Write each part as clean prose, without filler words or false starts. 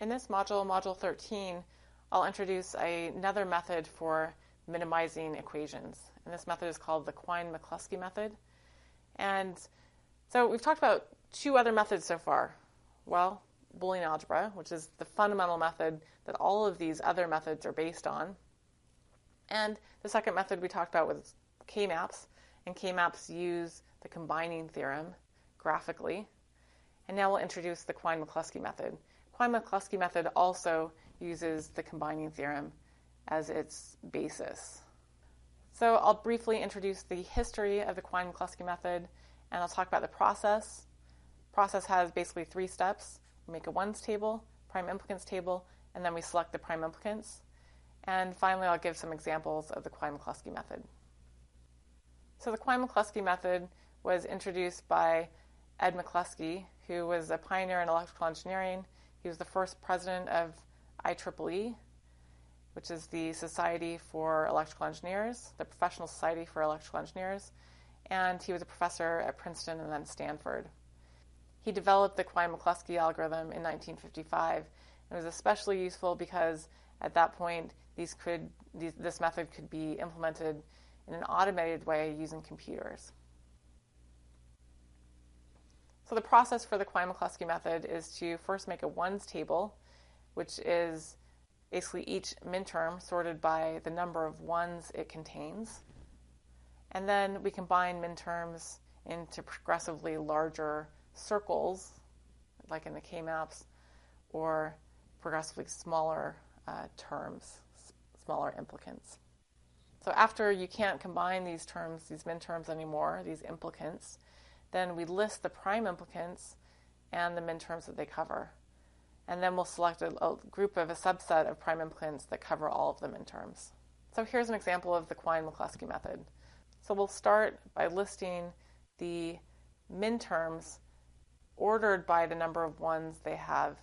In this module, Module 13, I'll introduce another method for minimizing equations. And this method is called the Quine-McCluskey Method. And so we've talked about two other methods so far. Well, Boolean algebra, which is the fundamental method that all of these other methods are based on. And the second method we talked about was K-maps. And K-maps use the combining theorem graphically. And now we'll introduce the Quine-McCluskey method. Quine-McCluskey method also uses the combining theorem as its basis. So I'll briefly introduce the history of the Quine-McCluskey method, and I'll talk about the process. The process has basically three steps. We make a ones table, prime implicants table, and then we select the prime implicants. And finally, I'll give some examples of the Quine-McCluskey method. So the Quine-McCluskey method was introduced by Ed McCluskey, who was a pioneer in electrical engineering. He was the first president of IEEE, which is the Society for Electrical Engineers, the Professional Society for Electrical Engineers, and he was a professor at Princeton and then Stanford. He developed the Quine-McCluskey algorithm in 1955, and it was especially useful because at that point this method could be implemented in an automated way using computers. So the process for the Quine-McCluskey method is to first make a ones table, which is basically each minterm sorted by the number of ones it contains. And then we combine minterms into progressively larger circles, like in the K-maps, or progressively smaller terms, smaller implicants. So after you can't combine these terms, these minterms anymore, these implicants, then we list the prime implicants and the minterms that they cover. And then we'll select a group of a subset of prime implicants that cover all of the minterms. So here's an example of the Quine-McCluskey method. So we'll start by listing the minterms ordered by the number of ones they have.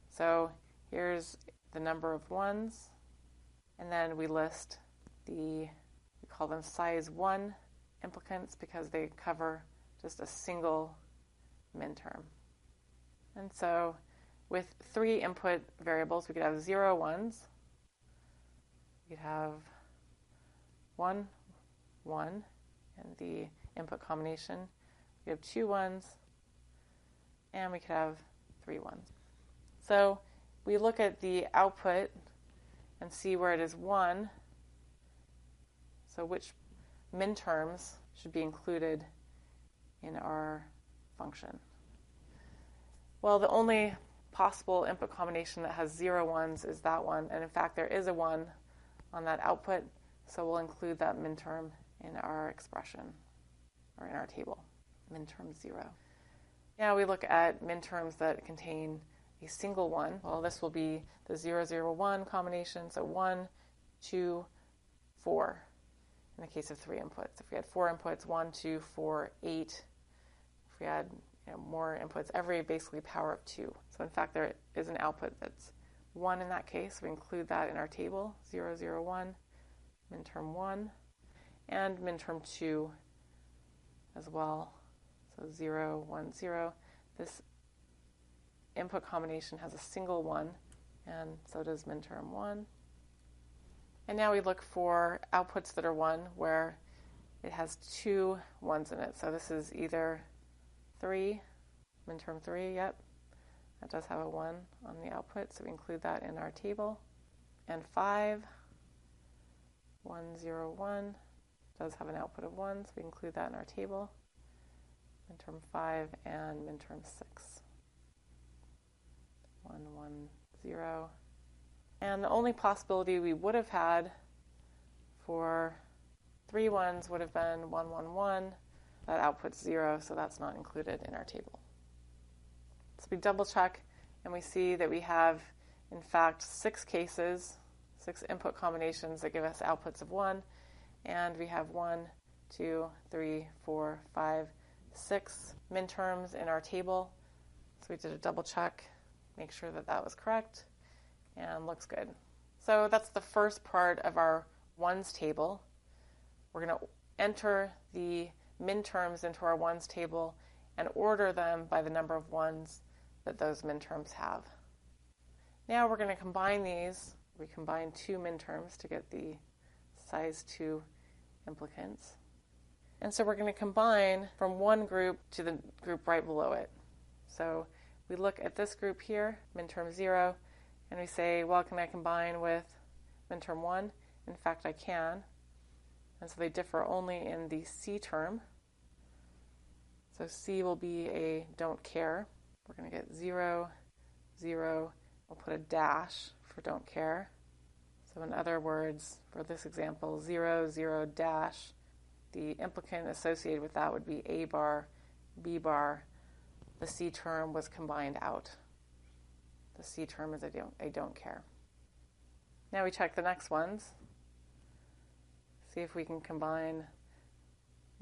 So here's the number of ones, and then we list we call them size 1 implicants because they cover just a single minterm. And so with 3 input variables, we could have 0 ones, we could have 1, 1, and the input combination. We have 2 ones, and we could have 3 ones. So we look at the output and see where it is 1. So which minterms should be included in our function? Well, the only possible input combination that has 0 ones is that one, and in fact there is a 1 on that output, so we'll include that minterm in our expression, or in our table, minterm 0. Now we look at minterms that contain a single 1. Well, this will be the 0, 0, 1 combination, so 1, 2, 4 in the case of 3 inputs. If we had 4 inputs, 1, 2, 4, 8. If we had more inputs, every basically power of 2. So in fact, there is an output that's 1 in that case. We include that in our table, 0, 0, 1, minterm 1, and minterm 2 as well. So 0, 1, 0. This input combination has a single 1, and so does minterm 1. And now we look for outputs that are 1 where it has 2 ones in it. So this is either 3, minterm 3, yep, that does have a 1 on the output, so we include that in our table. And 5, 1, 0, 1, does have an output of 1, so we include that in our table. Minterm 5 and minterm 6. 1, 1, 0. And the only possibility we would have had for 3 ones would have been 1, 1, 1. That output's 0, so that's not included in our table. So we double check, and we see that we have, in fact, 6 cases, 6 input combinations that give us outputs of 1, and we have 1, 2, 3, 4, 5, 6 minterms in our table. So we did a double check, make sure that that was correct, and looks good. So that's the first part of our ones table. We're going to enter the minterms into our ones table and order them by the number of ones that those minterms have. Now we're going to combine these. We combine two minterms to get the size 2 implicants. And so we're going to combine from one group to the group right below it. So we look at this group here, minterm 0, and we say, well, can I combine with minterm 1? In fact, I can. And so they differ only in the C term. So C will be a don't care. We're going to get 0, 0. We'll put a dash for don't care. So in other words, for this example, 0, 0, dash, the implicant associated with that would be A bar, B bar. The C term was combined out. The C term is a don't care. Now we check the next ones. See if we can combine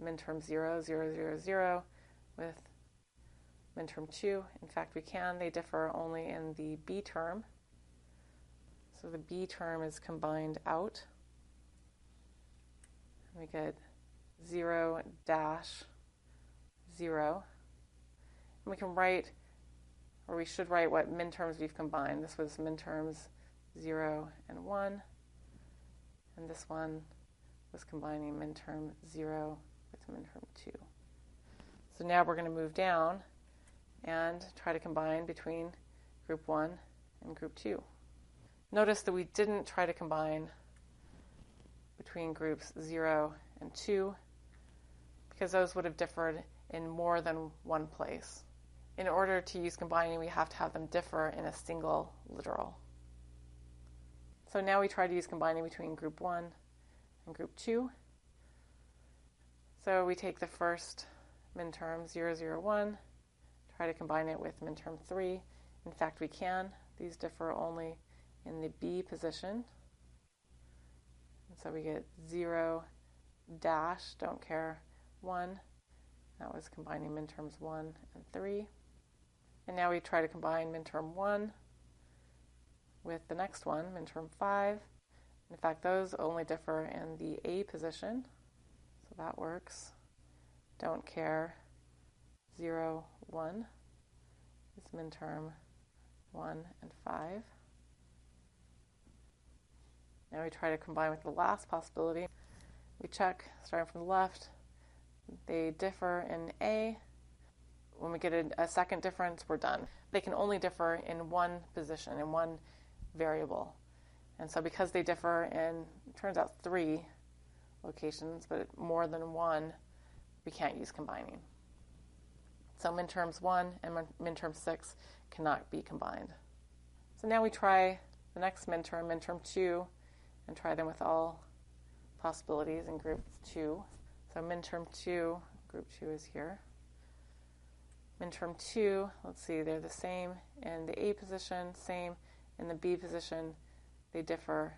minterm 0, 0, 0, 0 with minterm 2. In fact, we can. They differ only in the B term. So the B term is combined out. We get 0, dash, 0. And we can write, or we should write what minterms we've combined. This was minterms 0 and 1. And this one was combining minterm 0 with minterm 2. So now we're going to move down and try to combine between group 1 and group 2. Notice that we didn't try to combine between groups 0 and 2 because those would have differed in more than one place. In order to use combining, we have to have them differ in a single literal. So now we try to use combining between group 1 and group 2. So we take the first minterm 0, 0, 1, try to combine it with minterm 3. In fact, we can. These differ only in the B position. And so we get 0, dash, don't care, 1. That was combining minterms 1 and 3. And now we try to combine minterm 1 with the next one, minterm 5. In fact, those only differ in the A position. So that works. Don't care, 0, 1 is minterm 1 and 5. Now we try to combine with the last possibility. We check, starting from the left. They differ in A. When we get a second difference, we're done. They can only differ in one position, in one variable. And so because they differ in, it turns out 3 locations, but more than one, we can't use combining. So minterms 1 and minterm 6 cannot be combined. So now we try the next minterm, minterm 2, and try them with all possibilities in group 2. So minterm 2, group 2 is here. Minterm 2, let's see, they're the same in the A position, same in the B position. They differ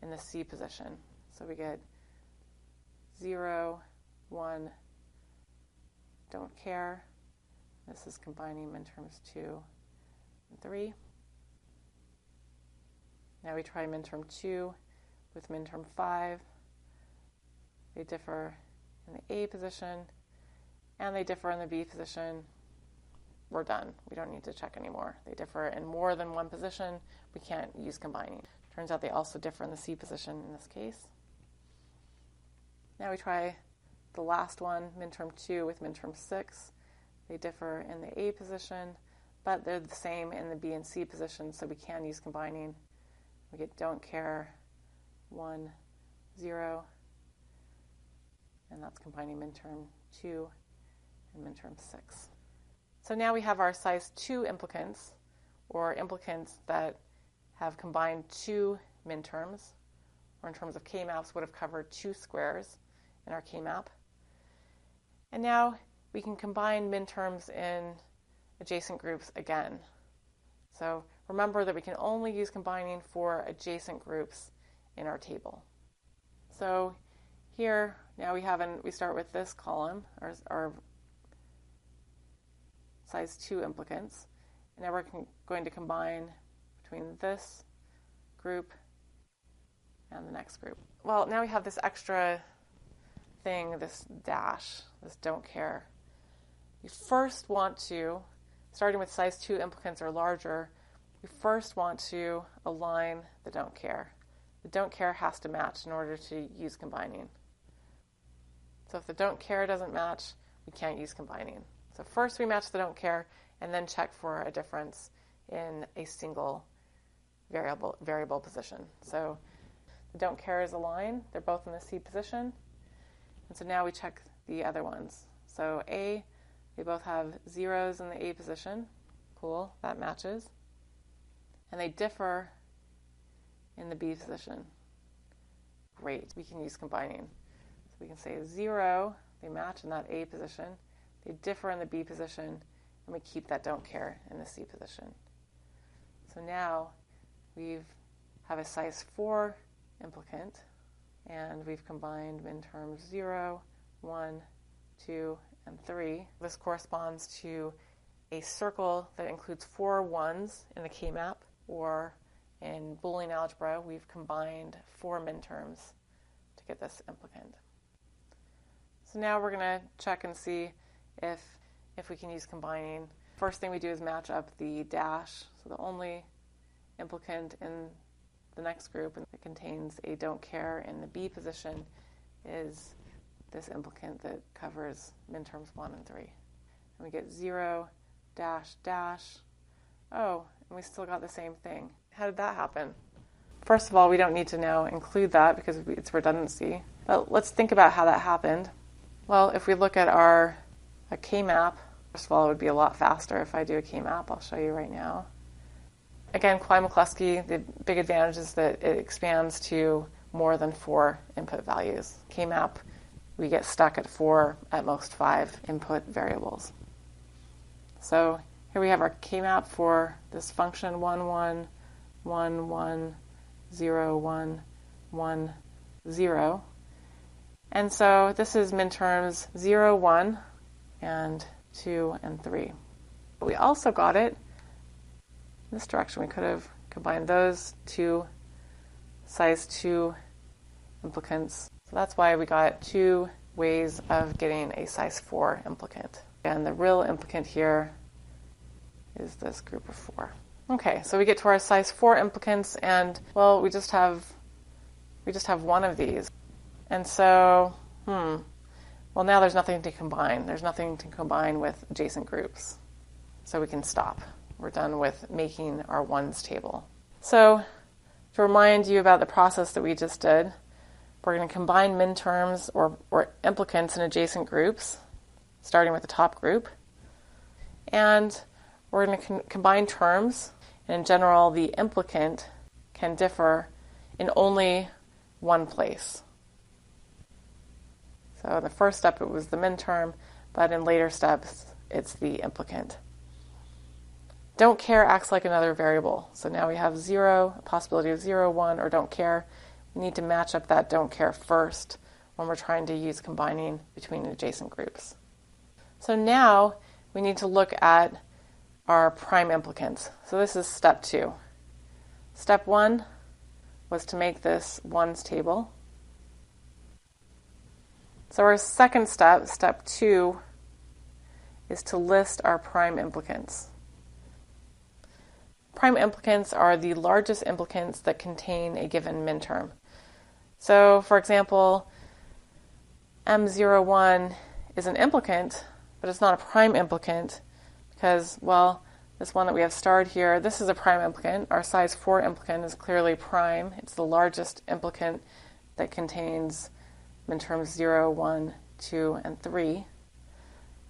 in the C position. So we get 0, 1, don't care. This is combining minterms 2 and 3. Now we try minterm 2 with minterm 5. They differ in the A position, and they differ in the B position. We're done. We don't need to check anymore. They differ in more than one position. We can't use combining. Turns out they also differ in the C position in this case. Now we try the last one, minterm 2 with minterm 6. They differ in the A position, but they're the same in the B and C position, so we can use combining. We get don't care, 1, 0, and that's combining minterm 2 and minterm 6. So now we have our size 2 implicants, or implicants that have combined 2 minterms, or in terms of K-maps would have covered 2 squares in our K-map. And now we can combine minterms in adjacent groups again. So remember that we can only use combining for adjacent groups in our table. So here, now we start with this column, our size 2 implicants. And now we're going to combine between this group and the next group. Well, now we have this extra thing, this dash, this don't care. You first want to, starting with size 2 implicants or larger, we first want to align the don't care. The don't care has to match in order to use combining. So if the don't care doesn't match, we can't use combining. So first we match the don't care and then check for a difference in a single variable position. So the don't care is aligned. They're both in the C position. And so now we check the other ones. So A, they both have zeros in the A position. Cool, that matches. And they differ in the B position. Great, we can use combining. So we can say 0, they match in that A position. They differ in the B position, and we keep that don't care in the C position. So now we have a size 4 implicant, and we've combined min terms 0, 1, 2, and 3. This corresponds to a circle that includes 4 ones in the K-map, or in Boolean algebra, we've combined 4 min terms to get this implicant. So now we're going to check and see if we can use combining. First thing we do is match up the dash. So the only implicant in the next group that contains a don't care in the B position is this implicant that covers min terms 1 and 3. And we get 0, dash, dash. Oh, and we still got the same thing. How did that happen? First of all, we don't need to now include that because it's redundancy. But let's think about how that happened. Well, if we look at a K-map, first of all, it would be a lot faster if I do a K-map. I'll show you right now. Again, Quine-McCluskey, the big advantage is that it expands to more than 4 input values. K-map, we get stuck at 4, at most 5 input variables. So here we have our K-map for this function 1, 1, 1, 1, 0, 1, 1, 0. And so this is min terms 0, 1, and 2, and 3. But we also got it in this direction. We could have combined those two size 2 implicants. So that's why we got 2 ways of getting a size 4 implicant. And the real implicant here is this group of 4. Okay, so we get to our size 4 implicants, and well, we just have one of these. And so, well, now there's nothing to combine. There's nothing to combine with adjacent groups. So we can stop. We're done with making our ones table. So to remind you about the process that we just did, we're going to combine min terms or implicants in adjacent groups, starting with the top group. And we're going to combine terms. And in general, the implicant can differ in only one place. So in the first step, it was the min term, but in later steps, it's the implicant. Don't care acts like another variable. So now we have 0, a possibility of 0, 1, or don't care. We need to match up that don't care first when we're trying to use combining between adjacent groups. So now we need to look at our prime implicants. So this is step 2. Step 1 was to make this ones table. So our second step, step 2, is to list our prime implicants. Prime implicants are the largest implicants that contain a given min term. So, for example, M01 is an implicant, but it's not a prime implicant because, well, this one that we have starred here, this is a prime implicant. Our size 4 implicant is clearly prime. It's the largest implicant that contains min terms 0, 1, 2, and 3.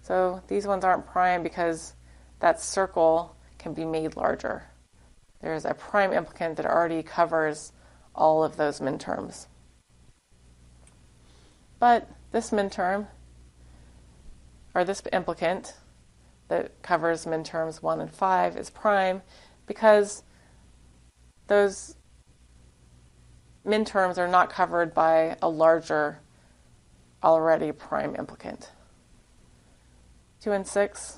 So these ones aren't prime because that circle can be made larger. There's a prime implicant that already covers all of those min terms. But this min term, or this implicant that covers min terms 1 and 5 is prime because those min terms are not covered by a larger already prime implicant. 2 and 6,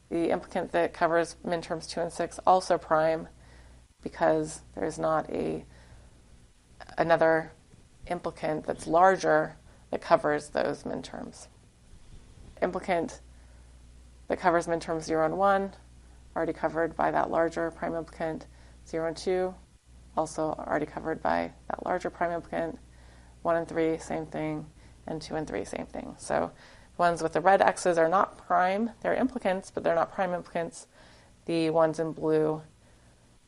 the implicant that covers min terms 2 and 6, also prime because there's not another implicant that's larger that covers those min terms. Implicant that covers min terms 0 and 1 already covered by that larger prime implicant. 0 and 2, also already covered by that larger prime implicant. 1 and 3, same thing, and 2 and 3, same thing. So ones with the red X's are not prime. They're implicants, but they're not prime implicants. The ones in blue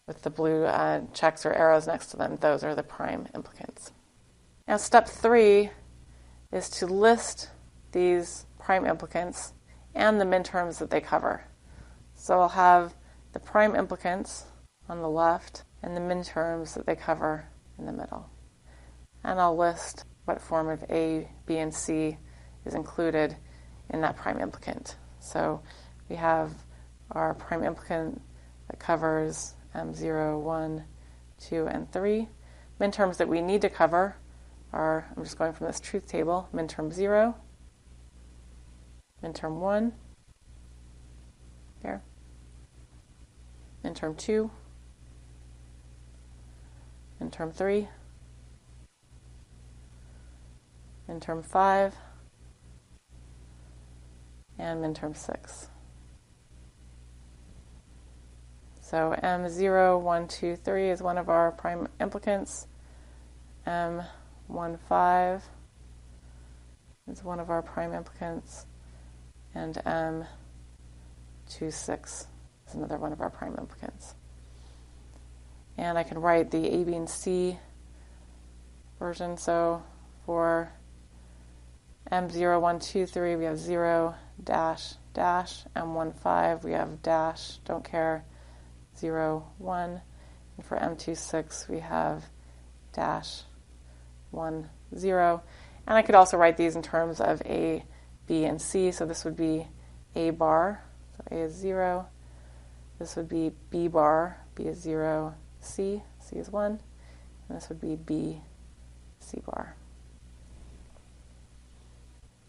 with the blue checks or arrows next to them, those are the prime implicants. Now step 3 is to list these prime implicants and the minterms that they cover. So I'll have the prime implicants on the left and the minterms that they cover in the middle. And I'll list what form of A, B, and C is included in that prime implicant. So we have our prime implicant that covers M0, 1, 2, and 3. Minterms that we need to cover are, I'm just going from this truth table, minterm 0, minterm 1, here, minterm 2, minterm 3, minterm 5, and minterm 6. So M0, 1, 2, 3 is one of our prime implicants. M1, 5 is one of our prime implicants. And M2, 6 is another one of our prime implicants. And I can write the A, B, and C version. So for M0, 1, 2, 3, we have 0, dash, dash. M1, 5, we have dash, don't care, 0, 1. And for M2, 6, we have dash, 1, 0. And I could also write these in terms of A, B, and C. So this would be A bar, so A is 0. This would be B bar, B is 0, C, C is 1. And this would be B, C bar.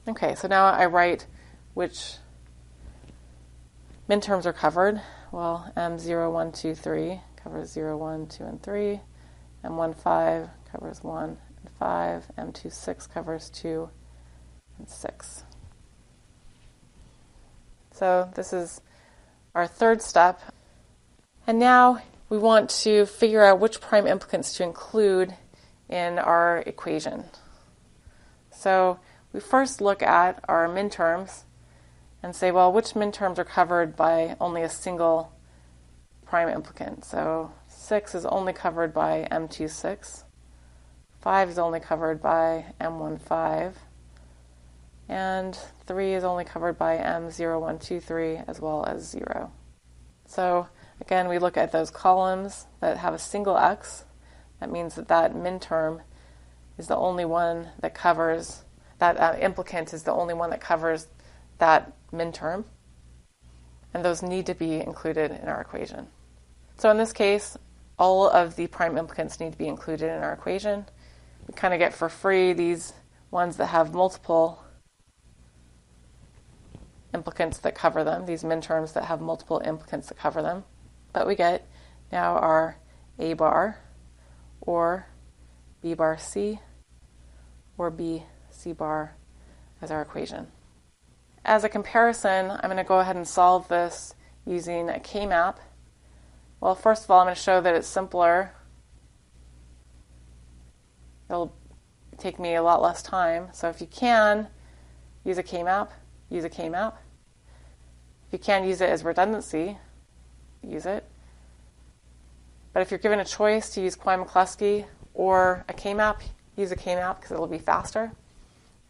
Okay, so now I write which minterms are covered. Well, M0, 1, 2, 3 covers 0, 1, 2, and 3. M1, 5 covers 1 and 5. M2, 6 covers 2 and 6. So this is our third step. And now we want to figure out which prime implicants to include in our equation. So we first look at our minterms and say, well, which minterms are covered by only a single prime implicant? So 6 is only covered by M2, 6. 5 is only covered by M1, 5. And 3 is only covered by M0, 1, 2, 3, as well as 0. So again, we look at those columns that have a single X. That means that that minterm is the only one that covers, that implicant is the only one that covers that minterm. And those need to be included in our equation. So in this case, all of the prime implicants need to be included in our equation. We kind of get for free these ones that have multiple implicants that cover them, these minterms that have multiple implicants that cover them. But we get now our A bar or B bar C or B C bar as our equation. As a comparison, I'm going to go ahead and solve this using a K-map. Well, first of all, I'm going to show that it's simpler. It'll take me a lot less time. So if you can use a K-map, use a K-map. If you can use it as redundancy, use it. But if you're given a choice to use Quine-McCluskey or a K-map, use a K-map because it'll be faster.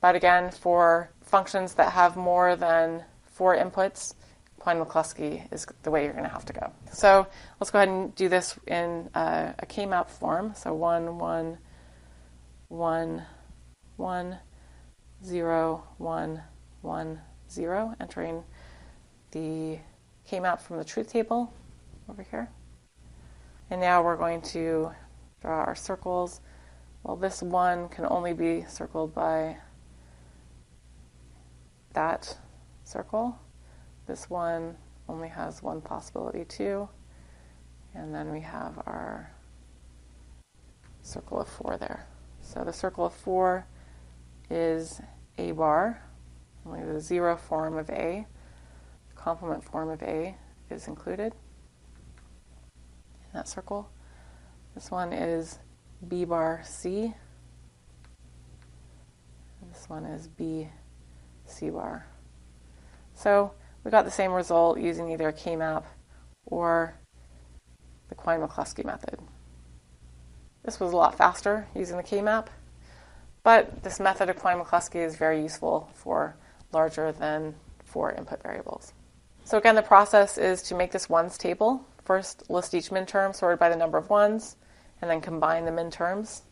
But again, for functions that have more than 4 inputs, Quine-McCluskey is the way you're going to have to go. So let's go ahead and do this in a K-map form. So 1, 1, 1, 1, 0, 1, 1, 0, entering the K-map from the truth table over here. And now we're going to draw our circles. Well, this 1 can only be circled by that circle. This one only has one possibility, 2. And then we have our circle of 4 there. So the circle of 4 is A bar, only the 0 form of A. The complement form of A is included in that circle. This one is B bar C. This one is B C bar. So we got the same result using either a K-map or the Quine-McCluskey method. This was a lot faster using the K-map, but this method of Quine-McCluskey is very useful for larger than 4 input variables. So again, the process is to make this ones table. First, list each minterm sorted by the number of ones, and then combine the minterms.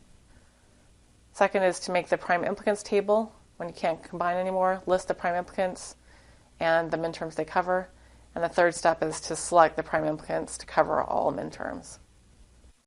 Second is to make the prime implicants table. When you can't combine anymore, list the prime implicants and the minterms they cover. And the third step is to select the prime implicants to cover all minterms.